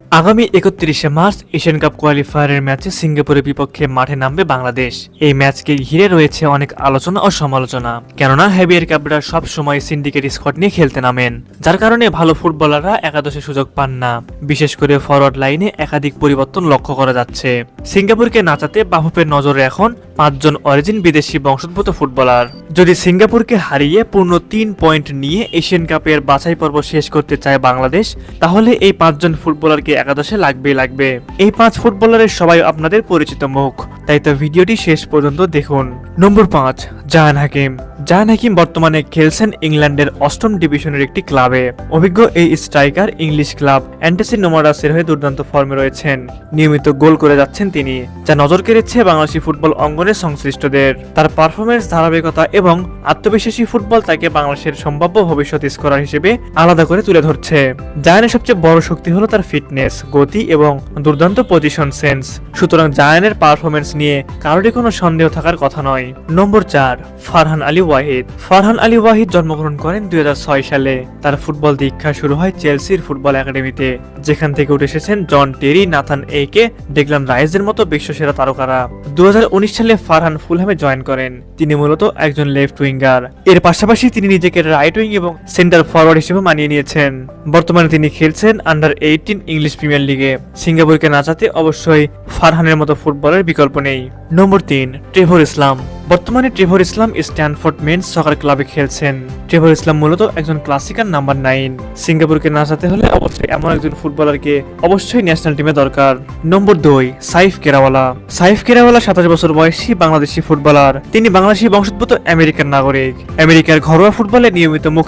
আগামী ৩১শে March Asian cup কোয়ালিফায়ারের ম্যাচে সিঙ্গাপুরের বিপক্ষে মাঠে নামবে বাংলাদেশ। এই ম্যাচকে ঘিরে রয়েছে অনেক আলোচনা ও সমালোচনা, কেননা হেভিয়ার ক্যাবরা সব সময় সিন্ডিকেট স্কোয়াড নিয়ে খেলতে নামেন, যার কারণে ভালো ফুটবলাররা একাদশে সুযোগ পান না। বিশেষ করে ফরওয়ার্ড লাইনে একাধিক পরিবর্তন লক্ষ্য করা যাচ্ছে। সিঙ্গাপুরকে নাচাতে বাফুফের নজরে এখন ৫ জন অরিজিন বিদেশি বংশোদ্ভূত ফুটবলার। যদি সিঙ্গাপুরকে হারিয়ে পূর্ণ ৩ পয়েন্ট নিয়ে এশিয়ান কাপের বাছাই পর্ব শেষ করতে চায় বাংলাদেশ, তাহলে এই ৫ জন ফুটবলারকে একাদশে লাগবে। এই ৫ ফুটবলারের সবাই আপনাদের পরিচিত মুখ, তাই তো ভিডিওটি শেষ পর্যন্ত দেখুন। নম্বর ৫, জায়ান হাকিম। জায়ান হাকিম বর্তমানে খেলছেন ইংল্যান্ডের ৮ম ডিভিশনের একটি ক্লাবে। অভিজ্ঞ এই স্ট্রাইকার ইংলিশ ক্লাব অ্যান্টেসি নোমাডাসের হয়ে দুর্দান্ত ফর্মে রয়েছেন। নিয়মিত গোল করে যাচ্ছেন তিনি, যা নজর কেড়েছে বাংলাদেশি ফুটবল অঙ্গনের সংশ্লিষ্টদের। তার পারফরমেন্স, ধারাবাহিকতা এবং আত্মবিশ্বাসী ফুটবল তাকে বাংলাদেশের সম্ভাব্য ভবিষ্যৎ স্কোরার হিসেবে আলাদা করে তুলে ধরছে। জায়ানের সবচেয়ে বড় শক্তি হলো তার ফিটনেস, গতি এবং দুর্দান্ত পজিশন সেন্স। সুতরাং জায়ানের পারফরমেন্স নিয়ে কারোরই কোনো সন্দেহ থাকার কথা নয়। নম্বর ৪, ফারহান আলী ওয়াহিদ। ফারহান আলী ওয়াহিদ জন্মগ্রহণ করেন ২০০৬ সালে। তার ফুটবল দীক্ষা শুরু হয় চেলসির ফুটবল একাডেমিতে, যেখান থেকে উঠে এসেছেন জন টেরি, নাথান এইকে, ডেকলান রাইসের মতো বিশ্বসেরা তারকারা। ২০১৯ সালে ফারহান ফুলহামে জয়েন করেন। তিনি মূলত একজন লেফট উইঙ্গার। এর পাশাপাশি তিনি নিজেকে রাইট উইং এবং সেন্টার ফরওয়ার্ড হিসেবে মানিয়ে নিয়েছেন। বর্তমানে তিনি খেলছেন আন্ডার-18 ইংলিশ প্রিমিয়ার লিগে। সিঙ্গাপুরকে নাচাতে অবশ্যই ফারহানের মতো ফুটবলের বিকল্প নেই। নম্বর ৩, ট্রেভর ইসলাম। বর্তমানে ট্রেভর ইসলাম স্ট্যানফোর্ড মেন্স সকার ক্লাবে খেলছেন। ট্রেভর ইসলাম মূলত একজন ক্লাসিকার নাম্বার 9। সিঙ্গাপুরকে নাচাতে হলে অবশ্যই এমন একজন ফুটবলারকে অবশ্যই ন্যাশনাল টিমে দরকার। নম্বর ২, সাইফ কেরাওয়ালা। সাইফ কেরাওয়ালা ২৭ বছর বয়সী বাংলাদেশি ফুটবলার। তিনি বাংলাদেশি বংশোদ্ভূত আমেরিকান নাগরিক। আমেরিকার ঘরোয়া ফুটবলে নিয়মিত মুখ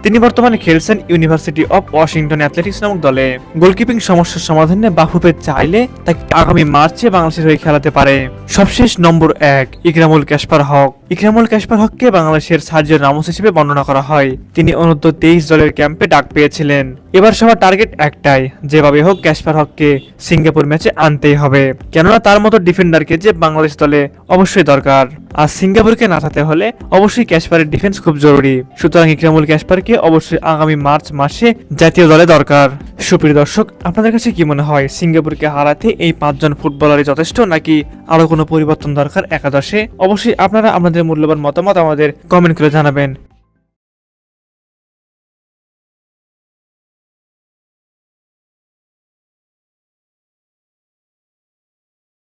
তিনি বর্তমানে খেলছেন ইউনিভার্সিটি অব ওয়াশিংটন অ্যাথলেটিক্স নামক দলে। গোলকিপিং সমস্যার সমাধানে বাফুফে চাইলে তাকে আগামী মার্চে বাংলাদেশের হয়ে খেলাতে পারে। সবশেষ নম্বর ১, ইকরামুল ক্যাশপার হক। ইকরামুল ক্যাশপার হককে বাংলাদেশের সার্জিও রামোস হিসেবে বর্ণনা করা হয়। তিনি অনূর্ধ্ব 23 দলের ক্যাম্পে ডাক পেয়েছিলেন। এবার সবার টার্গেট একটাই, যেভাবে হোক ক্যাশপার হককে সিঙ্গাপুর ম্যাচে আনতেই হবে, কেননা তার মতো ডিফেন্ডারকে যে বাংলাদেশ দলে অবশ্যই দরকার। আর সিঙ্গাপুরকে নাচাতে হলে অবশ্যই ক্যাশপারের ডিফেন্স খুব জরুরি। সুতরাং ইকরামুল ক্যাশপারকে অবশ্যই আগামী মার্চ মাসে জাতীয় দলে দরকার। সুপ্রিয় দর্শক, আপনাদের কাছে কি মনে হয়, সিঙ্গাপুরকে হারাতে এই ৫ জন ফুটবলারই যথেষ্ট, নাকি আরো কোনো পরিবর্তন দরকার একাদশে? অবশ্যই আপনারা আপনাদের মূল্যবান মতামত আমাদের কমেন্ট করে জানাবেন।